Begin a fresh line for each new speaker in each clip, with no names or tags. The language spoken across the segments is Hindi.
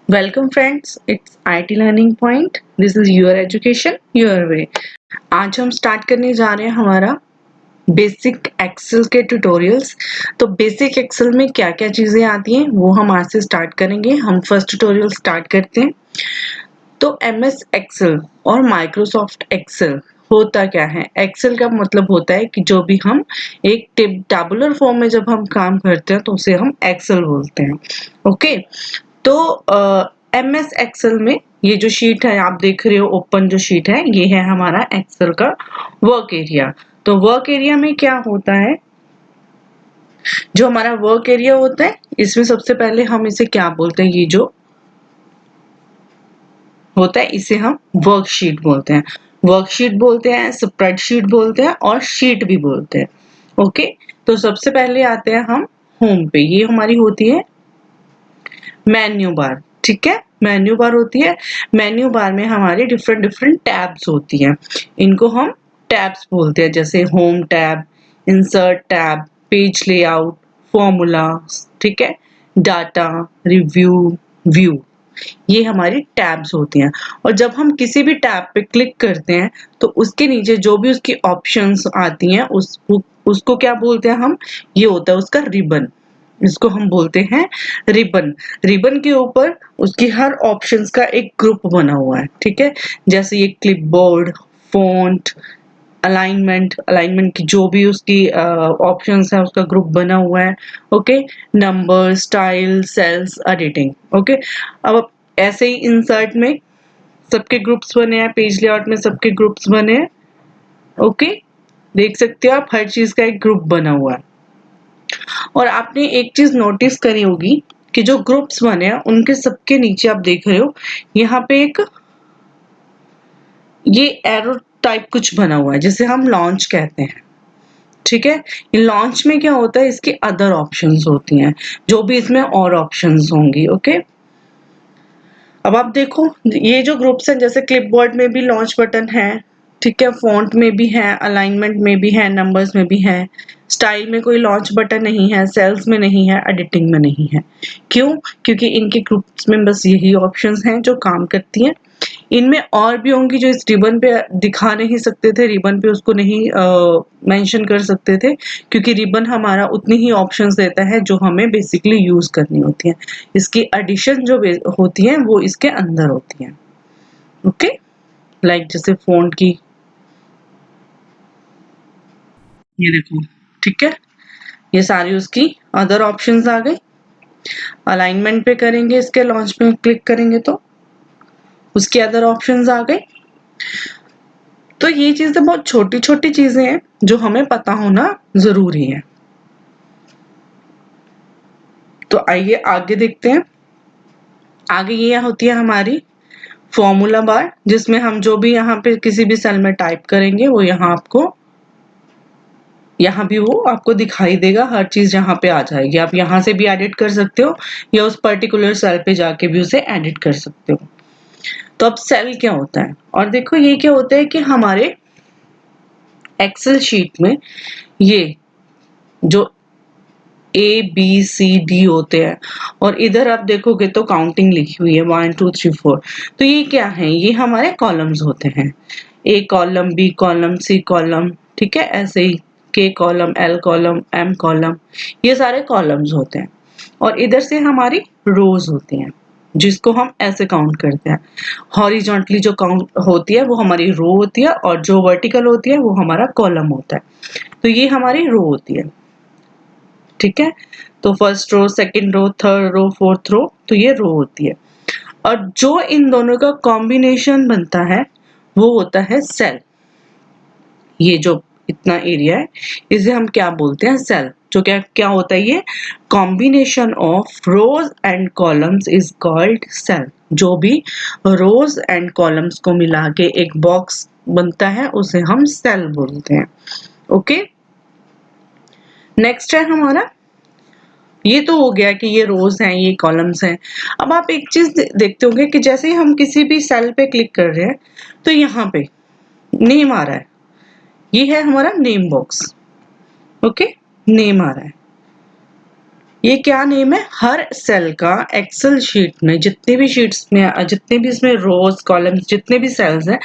Welcome friends, it's IT Learning Point. This is your education, your way. आज हम स्टार्ट करने जा रहे हैं हमारा बेसिक एक्सेल के ट्यूटोरियल्स। तो बेसिक एक्सेल में क्या क्या चीज़ें आती हैं वो हम आज से स्टार्ट करेंगे। हम फर्स्ट ट्यूटोरियल स्टार्ट करते हैं। तो MS एक्सेल और माइक्रोसॉफ्ट एक्सेल होता क्या है? एक्सेल का मतलब होता है कि जो भी हम एक टैबुलर फॉर्म में जब हम काम करते हैं तो उसे हम एक्सेल बोलते हैं। ओके, तो MS एक्सेल में ये जो शीट है आप देख रहे हो, ओपन जो शीट है ये है हमारा एक्सेल का वर्क एरिया। तो वर्क एरिया में क्या होता है, जो हमारा वर्क एरिया होता है इसमें सबसे पहले हम इसे क्या बोलते हैं, ये जो होता है इसे हम वर्कशीट बोलते हैं। वर्कशीट बोलते हैं, स्प्रेडशीट बोलते हैं और शीट भी बोलते हैं। ओके, तो सबसे पहले आते हैं हम होम पे। ये हमारी होती है मेन्यू बार। ठीक है, मेन्यू बार होती है। मेन्यू बार में हमारी डिफरेंट डिफरेंट टैब्स होती हैं, इनको हम टैब्स बोलते हैं, जैसे home tab, insert tab, page layout, formula, ठीक है, डाटा, रिव्यू, व्यू, ये हमारी टैब्स होती हैं। और जब हम किसी भी टैब पे क्लिक करते हैं तो उसके नीचे जो भी उसकी ऑप्शंस आती हैं उसको क्या बोलते हैं हम, ये होता है उसका रिबन। इसको हम बोलते हैं रिबन। रिबन के ऊपर उसकी हर ऑप्शंस का एक ग्रुप बना हुआ है। ठीक है, जैसे ये क्लिपबोर्ड, फ़ॉन्ट, अलाइनमेंट, अलाइनमेंट की जो भी उसकी ऑप्शंस है उसका ग्रुप बना हुआ है। Okay, number, style, cells, editing. Okay, अब ऐसे ही इंसर्ट में सबके ग्रुप्स बने हैं, पेज लेआउट में सबके ग्रुप्स बने हैं। ओके, देख सकते हो आप हर चीज का एक ग्रुप बना हुआ है। और आपने एक चीज नोटिस करी होगी कि जो ग्रुप्स बने हैं उनके सबके नीचे आप देख रहे हो यहाँ पे एक ये एरो टाइप कुछ बना हुआ है जिसे हम लॉन्च कहते हैं। ठीक है, लॉन्च में क्या होता है, इसकी अदर ऑप्शंस होती हैं, जो भी इसमें और ऑप्शंस होंगी। ओके, अब आप देखो ये जो ग्रुप्स हैं, जैसे क्लिपबोर्ड में भी लॉन्च बटन है, ठीक है, फॉन्ट में भी है, अलाइनमेंट में भी है, नंबर्स में भी है, स्टाइल में कोई लॉन्च बटन नहीं है, सेल्स में नहीं है, एडिटिंग में नहीं है। क्यों? क्योंकि इनके ग्रुप्स में बस यही ऑप्शंस हैं जो काम करती हैं। इनमें और भी होंगी जो इस रिबन पे दिखा नहीं सकते थे, रिबन पे उसको नहीं मेंशन कर सकते थे, क्योंकि रिबन हमारा उतनी ही ऑप्शंस देता है जो हमें बेसिकली यूज करनी होती है। इसकी एडिशन जो होती है वो इसके अंदर होती है। ओके, लाइक जैसे फॉन्ट की ये देखो, ठीक है, ये सारी उसकी अदर ऑप्शंस आ गई। अलाइनमेंट पे करेंगे, इसके लॉन्च पे क्लिक करेंगे तो उसके अदर ऑप्शंस आ गए। तो ये चीजें बहुत छोटी छोटी चीजें हैं जो हमें पता होना जरूरी है। तो आइए आगे देखते हैं। आगे ये होती है हमारी फॉर्मूला बार, जिसमें हम जो भी यहाँ पे किसी भी सेल में टाइप करेंगे वो यहाँ भी वो आपको दिखाई देगा, हर चीज यहाँ पे आ जाएगी। आप यहाँ से भी एडिट कर सकते हो या उस पर्टिकुलर सेल पे जाके भी उसे एडिट कर सकते हो। तो अब सेल क्या होता है, और देखो ये क्या होता है कि हमारे एक्सेल शीट में ये जो ABCD होते हैं, और इधर आप देखोगे तो काउंटिंग लिखी हुई है 1 2 3 4। तो ये क्या है, ये हमारे कॉलम्स होते हैं, A column, B column, C column, ठीक है, ऐसे ही K column, L column, M column, ये सारे कॉलम्स होते हैं। और इधर से हमारी रोज होती हैं जिसको हम ऐसे काउंट करते हैं। हॉरिजॉन्टली जो काउंट होती है वो हमारी रो होती है, और जो वर्टिकल होती है वो हमारा कॉलम होता है। तो ये हमारी रो होती है। ठीक है, तो first row, second row, third row, fourth row, तो ये रो होती है। और जो इन दोनों का कॉम्बिनेशन बनता है वो होता है सेल। ये जो इतना एरिया है इसे हम क्या बोलते हैं, सेल। जो क्या क्या होता है, ये combination of rows and columns is called cell. जो भी रोज एंड कॉलम्स को मिला के एक बॉक्स बनता है उसे हम सेल बोलते हैं। ओके, नेक्स्ट है हमारा, ये तो हो गया कि ये रोज हैं, ये कॉलम्स हैं। अब आप एक चीज देखते होंगे कि जैसे ही हम किसी भी सेल पे क्लिक कर रहे हैं तो यहाँ पे नेम आ रहा है, ये है हमारा नेम बॉक्स। ओके, नेम आ रहा है। ये क्या नेम है? हर सेल का एक्सेल शीट में जितने भी शीट्स में जितने भी इसमें रोज कॉलम्स जितने भी सेल्स हैं,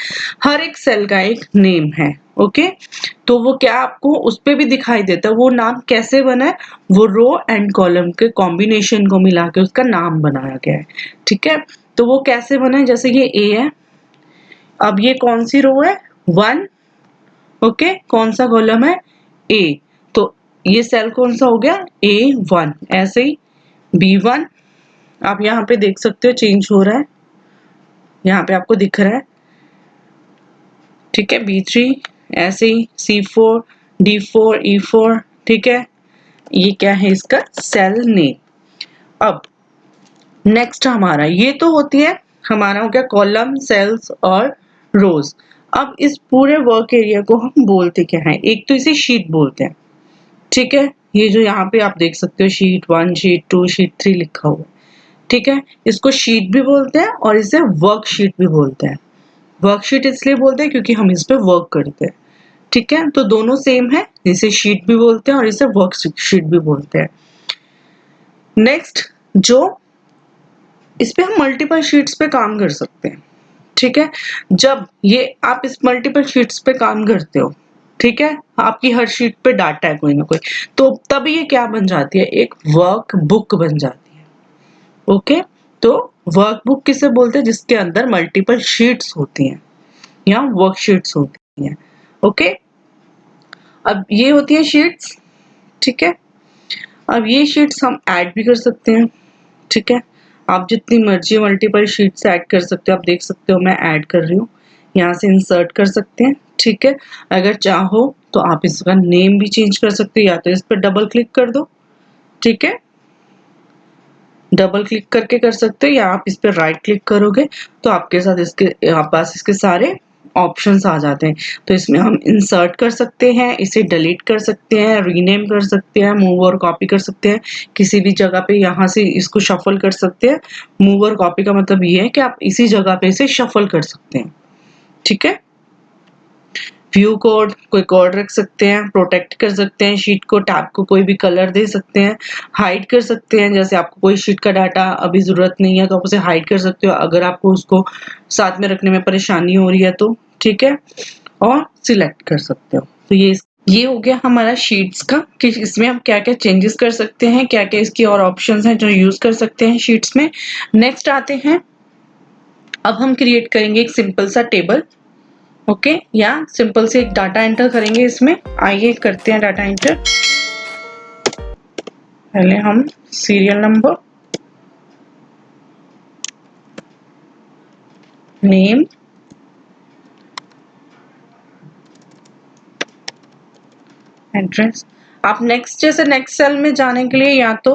हर एक सेल का एक नेम है। ओके, तो वो क्या आपको उस पे भी दिखाई देता है, वो नाम कैसे बना है? वो रो एंड कॉलम के कॉम्बिनेशन को मिला के उसका नाम बनाया गया है। ठीक है, तो वो कैसे बना है? जैसे ये ए है, अब ये कौन सी रो है? 1। ओके, कौन सा कॉलम है? ए। तो ये सेल कौन सा हो गया? A1। ऐसे ही B1 आप यहाँ पे देख सकते हो चेंज हो रहा है, यहाँ पे आपको दिख रहा है। ठीक है, B3 ऐसे ही C4 D4 E4। ठीक है, ये क्या है? इसका सेल नेम। अब नेक्स्ट हमारा ये तो होती है, हमारा हो गया कॉलम, सेल्स और रोज। अब इस पूरे वर्क एरिया को हम बोलते क्या है? एक तो इसे शीट बोलते हैं। ठीक है, ये जो यहाँ पे आप देख सकते हो शीट 1 शीट 2 शीट 3 लिखा हुआ है। ठीक है, इसको शीट भी बोलते हैं और इसे वर्कशीट भी बोलते हैं। वर्कशीट इसलिए बोलते हैं क्योंकि हम इस पे वर्क करते हैं। ठीक है, तो दोनों सेम है, इसे शीट भी बोलते हैं और इसे वर्कशीट भी बोलते हैं। नेक्स्ट, जो इस पे हम मल्टीपल शीट्स पे काम कर सकते हैं। ठीक है, जब ये आप इस मल्टीपल शीट्स पे काम करते हो, ठीक है, आपकी हर शीट पे डाटा है कोई ना कोई, तो तब ये क्या बन जाती है? एक वर्क बुक बन जाती है। ओके, तो वर्क बुक किसे बोलते हैं? जिसके अंदर मल्टीपल शीट्स होती हैं या वर्कशीट्स होती हैं। ओके, अब ये होती है शीट्स। ठीक है, अब ये शीट्स हम ऐड भी कर सकते हैं। ठीक है, आप जितनी मर्जी मल्टीपल शीट्स ऐड कर सकते हो। आप देख सकते हो मैं ऐड कर रही हूँ, यहाँ से इंसर्ट कर सकते हैं। ठीक है, अगर चाहो तो आप इसका नेम भी चेंज कर सकते हो, या तो इस पर डबल क्लिक कर दो। ठीक है, डबल क्लिक करके कर सकते हो, या आप इस पर राइट क्लिक करोगे तो आपके साथ इसके आप पास इसके सारे ऑप्शंस आ जाते हैं। तो इसमें हम इंसर्ट कर सकते हैं, इसे डिलीट कर सकते हैं, रीनेम कर सकते हैं, मूव और कॉपी कर सकते हैं किसी भी जगह पे, यहाँ से इसको शफल कर सकते हैं। मूव और कॉपी का मतलब ये है कि आप इसी जगह पे इसे शफल कर सकते हैं। ठीक है, व्यू कोड, कोई कोड रख सकते हैं, प्रोटेक्ट कर सकते हैं शीट को, टैब को कोई भी कलर दे सकते हैं, हाइड कर सकते हैं। जैसे आपको कोई शीट का डाटा अभी जरूरत नहीं है तो आप उसे हाइड कर सकते हो अगर आपको उसको साथ में रखने में परेशानी हो रही है तो। ठीक है, और सिलेक्ट कर सकते हो। तो ये हो गया हमारा शीट्स का कि इसमें हम क्या क्या चेंजेस कर सकते हैं, क्या क्या इसकी और ऑप्शंस हैं जो यूज कर सकते हैं शीट्स में। नेक्स्ट आते हैं, अब हम क्रिएट करेंगे एक सिंपल सा टेबल। ओके, या सिंपल से एक डाटा एंटर करेंगे इसमें। आइए करते हैं डाटा एंटर। पहले हम सीरियल नंबर, नेम, एड्रेस। आप नेक्स्ट जैसे नेक्स्ट सेल में जाने के लिए या तो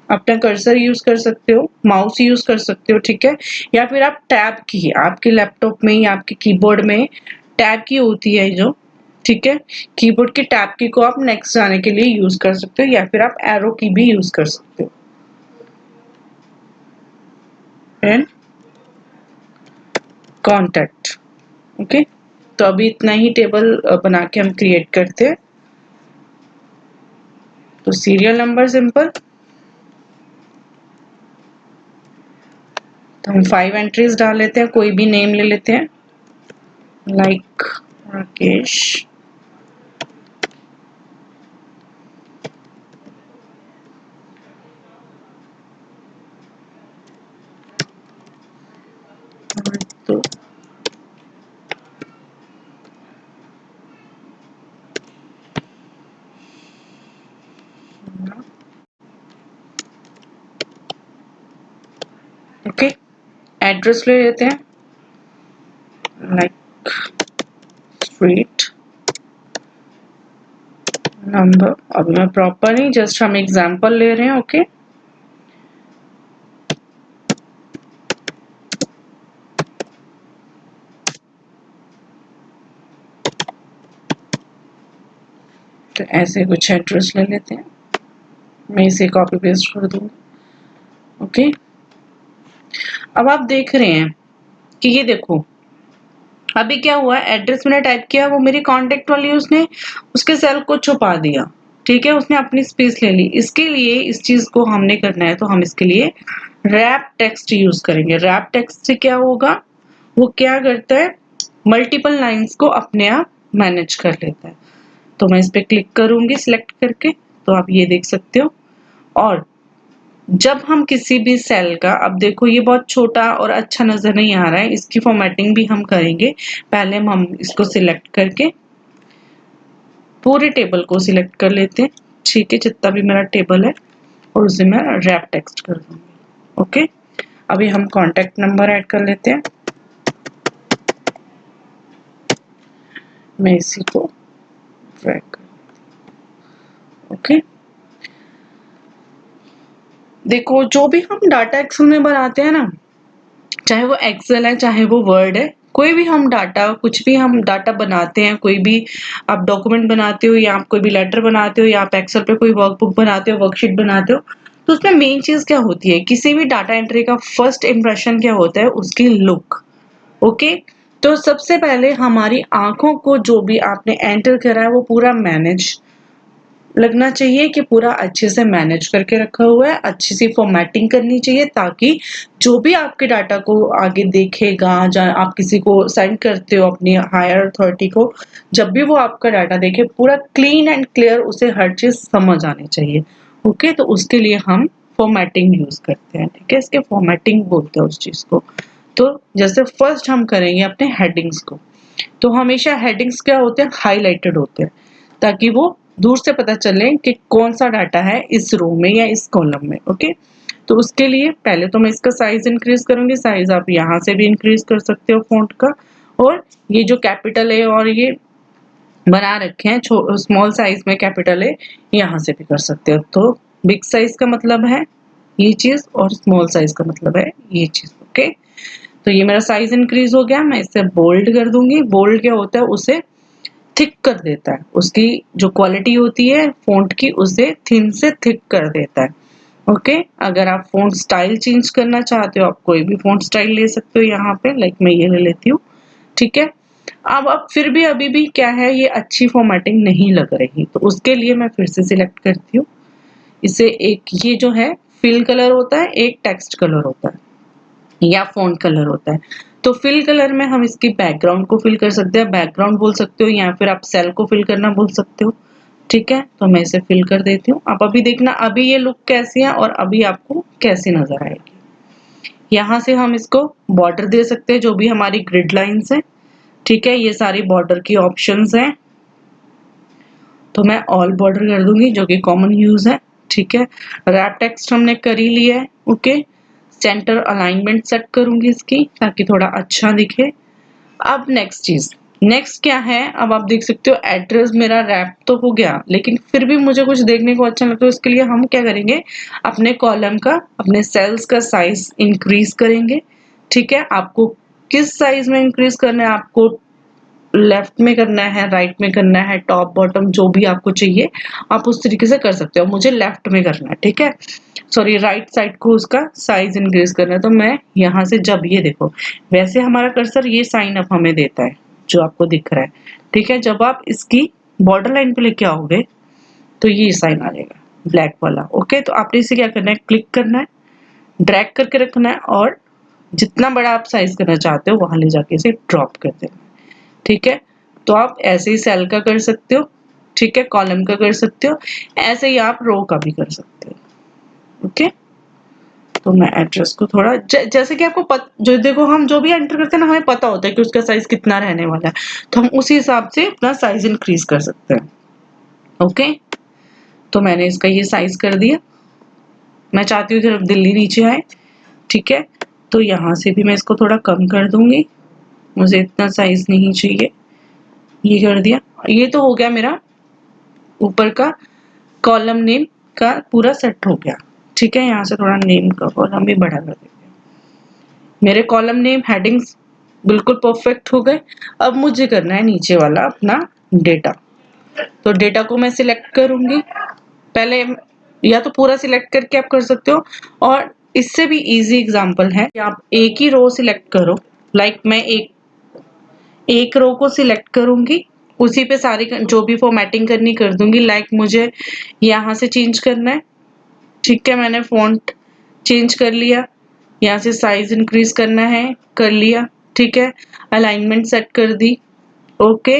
अपना कर्सर यूज कर सकते हो, माउस यूज कर सकते हो। ठीक है, या फिर आप टैब की, आपके लैपटॉप में या आपके कीबोर्ड में टैब की होती है जो, ठीक है, कीबोर्ड की टैब की को आप नेक्स्ट जाने के लिए यूज कर सकते हो, या फिर आप एरो की भी यूज कर सकते हो। And contact. ओके, तो अभी इतना ही टेबल बना के हम क्रिएट करते हैं। तो सीरियल नंबर सिंपल, तो हम 5 एंट्रीज डाल लेते हैं, कोई भी नेम ले लेते हैं, लाइक राकेश। तो ओके, एड्रेस ले लेते हैं, लाइक स्ट्रीट नंबर। अब मैं प्रॉपर नहीं, जस्ट हम एग्जांपल ले रहे हैं। ओके, तो ऐसे कुछ एड्रेस ले लेते हैं, मैं इसे कॉपी पेस्ट कर दूंगी। ओके, अब आप देख रहे हैं कि ये देखो अभी क्या हुआ, एड्रेस मैंने टाइप किया, वो मेरी कांटेक्ट वाली उसने उसके सेल को छुपा दिया। ठीक है, उसने अपनी स्पेस ले ली। इसके लिए इस चीज को हमने करना है तो हम इसके लिए रैप टेक्स्ट यूज करेंगे। रैप टेक्स्ट से क्या होगा, वो क्या करता है, मल्टीपल लाइंस को अपने आप मैनेज कर लेता है। तो मैं इस पे क्लिक करूंगी सिलेक्ट करके, तो आप ये देख सकते हो। और जब हम किसी भी सेल का, अब देखो ये बहुत छोटा और अच्छा नजर नहीं आ रहा है, इसकी फॉर्मेटिंग भी हम करेंगे। पहले हम इसको सिलेक्ट करके पूरे टेबल को सिलेक्ट कर लेते हैं, ठीक है, जितना भी मेरा टेबल है, और उसे मैं रैप टेक्स्ट कर दूंगी। ओके, अभी हम कॉन्टेक्ट नंबर ऐड कर लेते हैं। मैं इसी को ड्रैग कर, ओके। देखो जो भी हम डाटा एक्सेल में बनाते हैं ना, चाहे वो एक्सेल है चाहे वो वर्ड है, कोई भी हम डाटा, कुछ भी हम डाटा बनाते हैं, कोई भी आप डॉक्यूमेंट बनाते हो या आप कोई भी लेटर बनाते हो या आप एक्सेल पे कोई वर्कबुक बनाते हो, वर्कशीट बनाते हो, तो उसमें मेन चीज क्या होती है, किसी भी डाटा एंट्री का फर्स्ट इंप्रेशन क्या होता है, उसकी लुक। ओके, तो सबसे पहले हमारी आंखों को जो भी आपने एंटर करा है वो पूरा मैनेज लगना चाहिए, कि पूरा अच्छे से मैनेज करके रखा हुआ है, अच्छी सी फॉर्मेटिंग करनी चाहिए, ताकि जो भी आपके डाटा को आगे देखेगा, आप किसी को सेंड करते हो अपनी हायर अथॉरिटी को, जब भी वो आपका डाटा देखे पूरा क्लीन एंड क्लियर उसे हर चीज समझ आनी चाहिए। ओके, तो उसके लिए हम फॉर्मेटिंग यूज करते हैं, ठीक है, इसके फॉर्मेटिंग बोलते हैं उस चीज को। तो जैसे फर्स्ट हम करेंगे अपने हेडिंग्स को, तो हमेशा हेडिंग्स क्या होते हैं, हाईलाइटेड होते हैं, ताकि वो दूर से पता चले कि कौन सा डाटा है इस रो में या इस कॉलम में। ओके, तो उसके लिए पहले तो मैं इसका साइज इंक्रीज करूंगी। साइज आप यहाँ से भी इंक्रीज कर सकते हो फॉन्ट का, और ये जो कैपिटल है और ये बना रखे हैं स्मॉल साइज में कैपिटल है, यहाँ से भी कर सकते हो। तो बिग साइज का मतलब है ये चीज और स्मॉल साइज का मतलब है ये चीज। ओके, तो ये मेरा साइज इंक्रीज हो गया, मैं इसे बोल्ड कर दूंगी। बोल्ड क्या होता है, उसे थिक कर देता है, उसकी जो क्वालिटी होती है फॉन्ट की उसे थिन से थिक कर देता है। ओके, अगर आप फॉन्ट स्टाइल चेंज करना चाहते हो, आप कोई भी फॉन्ट स्टाइल ले सकते हो यहाँ पे, लाइक मैं ये ले लेती हूँ, ठीक है। अब फिर भी अभी भी क्या है, ये अच्छी फॉर्मेटिंग नहीं लग रही, तो उसके लिए मैं फिर से सिलेक्ट करती हूँ इसे। एक ये जो है फिल कलर होता है, एक टेक्स्ट कलर होता है या फॉन्ट कलर होता है। तो फिल कलर में हम इसकी बैकग्राउंड को फिल कर सकते हैं, बैकग्राउंड बोल सकते हो, या फिर आप सेल को फिल करना बोल सकते हो, ठीक है। तो मैं इसे फिल कर देती हूँ। आप अभी देखना अभी ये लुक कैसी है और अभी आपको कैसी नजर आएगी। यहाँ से हम इसको बॉर्डर दे सकते हैं, जो भी हमारी ग्रिड लाइंस है, ठीक है, ये सारी बॉर्डर की ऑप्शंस हैं। तो मैं ऑल बॉर्डर कर दूंगी, जो कि कॉमन यूज है, ठीक है। रैप टेक्स्ट हमने कर ही लिया है। ओके, सेंटर अलाइनमेंट सेट करूंगी इसकी, ताकि थोड़ा अच्छा दिखे। अब नेक्स्ट चीज, नेक्स्ट क्या है, अब आप देख सकते हो एड्रेस मेरा रैप तो हो गया, लेकिन फिर भी मुझे कुछ देखने को अच्छा लगता है। इसके लिए हम क्या करेंगे, अपने कॉलम का, अपने सेल्स का साइज इंक्रीज करेंगे, ठीक है। आपको किस साइज में इंक्रीज करना है, आपको लेफ्ट में करना है, राइट में करना है, टॉप बॉटम जो भी आपको चाहिए आप उस तरीके से कर सकते हो। मुझे लेफ्ट में करना है, ठीक है, सॉरी राइट साइड को उसका साइज इंक्रीज करना है। तो मैं यहाँ से, जब ये देखो वैसे हमारा कर्सर ये साइन अप हमें देता है जो आपको दिख रहा है, ठीक है। जब आप इसकी बॉर्डर लाइन पे लेके आओगे तो ये साइन आ जाएगा ब्लैक वाला। ओके, तो आपने इसे क्या करना है, क्लिक करना है, ड्रैग करके रखना है, और जितना बड़ा आप साइज करना चाहते हो वहां ले जाके इसे ड्रॉप कर देना, ठीक है। तो आप ऐसे ही सेल का कर सकते हो, ठीक है, कॉलम का कर सकते हो, ऐसे ही आप रो का भी कर सकते हो। ओके, तो मैं एड्रेस को थोड़ा जैसे कि आपको जो देखो हम जो भी एंटर करते हैं ना, हमें पता होता है कि उसका साइज कितना रहने वाला है, तो हम उसी हिसाब से अपना साइज इंक्रीज कर सकते हैं। ओके, तो मैंने इसका ये साइज कर दिया। मैं चाहती हूँ सिर्फ दिल्ली नीचे आए, ठीक है, तो यहाँ से भी मैं इसको थोड़ा कम कर दूंगी, मुझे इतना साइज नहीं चाहिए, ये कर दिया। ये तो हो गया मेरा ऊपर का कॉलम नेम का पूरा सेट हो गया, ठीक है। यहाँ से थोड़ा नेम का कॉलम भी बड़ा कर देते हैं। मेरे कॉलम नेम हेडिंग्स बिल्कुल परफेक्ट हो गए। अब मुझे करना है नीचे वाला अपना डेटा, तो डेटा को मैं सिलेक्ट करूंगी पहले, या तो पूरा सिलेक्ट करके आप कर सकते हो, और इससे भी इजी एग्जांपल है कि आप एक ही रो सिलेक्ट करो। लाइक मैं एक रो को सिलेक्ट करूंगी, उसी पे सारी जो भी फॉर्मेटिंग करनी कर दूंगी। लाइक मुझे यहाँ से चेंज करना है, ठीक है, मैंने फॉन्ट चेंज कर लिया, यहाँ से साइज इंक्रीज करना है, कर लिया, ठीक है, अलाइनमेंट सेट कर दी, ओके।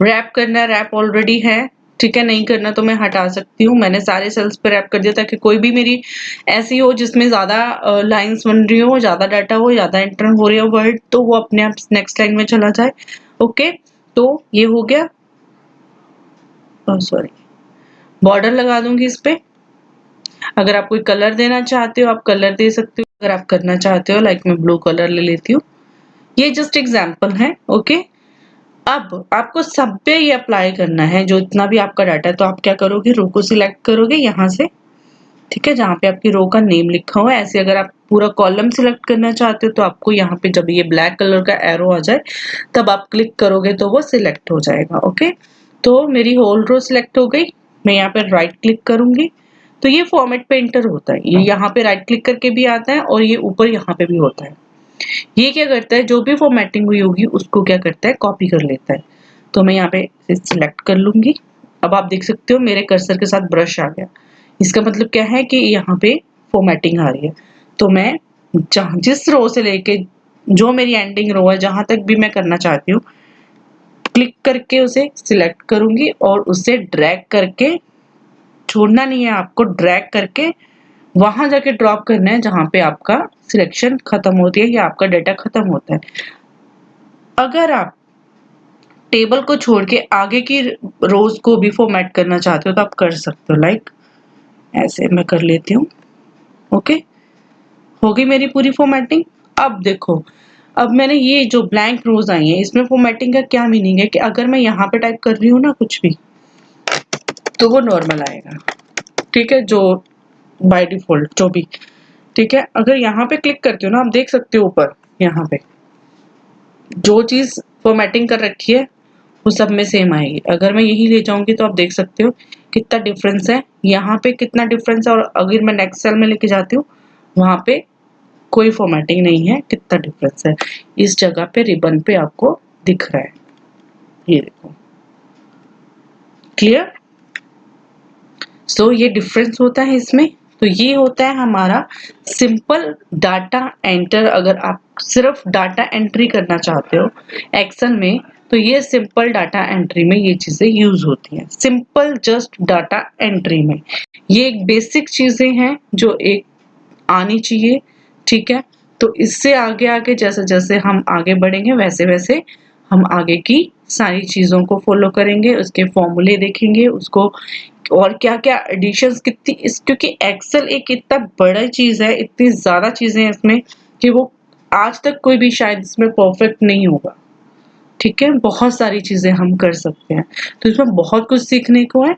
रैप करना है, रैप ऑलरेडी है, ठीक है, नहीं करना तो मैं हटा सकती हूँ। मैंने सारे सेल्स पे रैप कर दिया ताकि कोई भी मेरी ऐसी हो जिसमें ज्यादा लाइंस बन रही हो, ज्यादा डाटा हो, ज्यादा एंटर हो रही हो वर्ड, तो वो अपने आप नेक्स्ट लाइन में चला जाए, ओके। तो ये हो गया, सॉरी, बॉर्डर लगा दूंगी इस पे। अगर आप कोई कलर देना चाहते हो आप कलर दे सकते हो, अगर आप करना चाहते हो लाइक मैं ब्लू कलर ले लेती हूँ। ये जस्ट एग्जाम्पल है, ओके। अब आपको सब पे ये अप्लाई करना है, जो इतना भी आपका डाटा है। तो आप क्या करोगे, रो को सिलेक्ट करोगे यहाँ से, ठीक है, जहाँ पे आपकी रो का नेम लिखा हुआ है। ऐसे अगर आप पूरा कॉलम सिलेक्ट करना चाहते हो तो आपको यहाँ पे जब ये ब्लैक कलर का एरो आ जाए तब आप क्लिक करोगे तो वो सिलेक्ट हो जाएगा, ओके। तो मेरी होल रो सिलेक्ट हो गई, मैं यहाँ पे राइट क्लिक करूंगी तो ये फॉर्मेट पेंटर होता है, ये यहाँ पे राइट क्लिक करके भी आता है और ये ऊपर यहाँ पे भी होता है। ये क्या करता है, जो भी फॉर्मेटिंग हुई होगी उसको क्या करता है, कॉपी कर लेता है। तो मैं यहाँ पे सिलेक्ट कर लूंगी। अब आप देख सकते हो मेरे कर्सर के साथ ब्रश आ गया। इसका मतलब क्या है कि यहाँ पे फॉर्मेटिंग आ रही है। तो मैं जिस रो से लेके जो मेरी एंडिंग रो है जहां तक भी मैं करना चाहती हूँ, क्लिक करके उसे सिलेक्ट करूंगी और उसे ड्रैग करके, छोड़ना नहीं है आपको, ड्रैग करके वहां जाके ड्रॉप करना है जहां पे आपका सिलेक्शन खत्म होती है या आपका डाटा खत्म होता है। अगर आप टेबल को छोड़ के आगे की रोज को भी फॉर्मेट करना चाहते हो तो आप कर सकते हो। लाइक ऐसे मैं कर लेती हूँ, ओके। हो गई मेरी पूरी फॉर्मेटिंग। अब देखो, अब मैंने ये जो ब्लैंक रोज आई है इसमें फॉर्मेटिंग का क्या मीनिंग है कि अगर मैं यहाँ पे टाइप कर रही हूँ ना कुछ भी तो वो नॉर्मल आएगा, ठीक है, जो बाय डिफॉल्ट जो भी, ठीक है। अगर यहाँ पे क्लिक करती हूँ ना, आप देख सकते हो ऊपर यहाँ पे जो चीज फॉर्मेटिंग कर रखी है वो सब में सेम आएगी। अगर मैं यही ले जाऊंगी तो आप देख सकते हो कितना डिफरेंस है, यहाँ पे कितना डिफरेंस है, और अगर मैं नेक्स्ट सेल में लेके जाती हूँ वहां पे कोई फॉर्मेटिंग नहीं है, कितना डिफरेंस है। इस जगह पे रिबन पे आपको दिख रहा है, ये देखो, क्लियर। सो ये डिफरेंस होता है इसमें। तो ये होता है हमारा सिंपल डाटा एंटर। अगर आप सिर्फ डाटा एंट्री करना चाहते हो एक्सेल में तो ये सिंपल डाटा एंट्री में ये चीजें यूज होती हैं, सिंपल जस्ट डाटा एंट्री में। ये एक बेसिक चीजें हैं जो एक आनी चाहिए, ठीक है। तो इससे आगे आगे जैसे जैसे हम आगे बढ़ेंगे वैसे वैसे हम आगे की सारी चीजों को फॉलो करेंगे, उसके फॉर्मूले देखेंगे, उसको और क्या क्या एडिशंस कितनी क्योंकि एक्सेल एक इतना बड़ा चीज है, इतनी ज्यादा चीजें हैं इसमें कि वो आज तक कोई भी शायद इसमें परफेक्ट नहीं होगा, ठीक है। बहुत सारी चीजें हम कर सकते हैं, तो इसमें बहुत कुछ सीखने को है।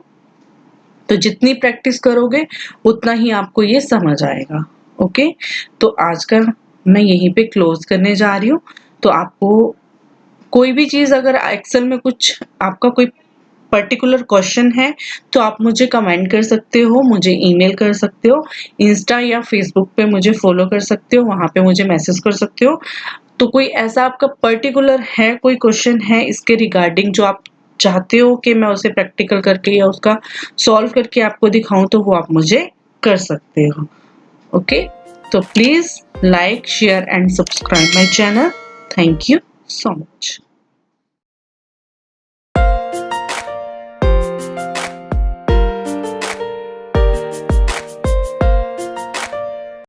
तो जितनी प्रैक्टिस करोगे उतना ही आपको ये समझ आएगा, ओके। तो आज का मैं यहीं पे क्लोज करने जा रही हूँ। तो आपको कोई भी चीज अगर एक्सेल में कुछ आपका कोई पर्टिकुलर क्वेश्चन है तो आप मुझे कमेंट कर सकते हो, मुझे ईमेल कर सकते हो, इंस्टा या फेसबुक पे मुझे फॉलो कर सकते हो, वहां पे मुझे मैसेज कर सकते हो। तो कोई ऐसा आपका पर्टिकुलर है, कोई क्वेश्चन है इसके रिगार्डिंग जो आप चाहते हो कि मैं उसे प्रैक्टिकल करके या उसका सॉल्व करके आपको दिखाऊं तो वो आप मुझे कर सकते हो, ओके। तो please like share and subscribe my channel. Thank you so much.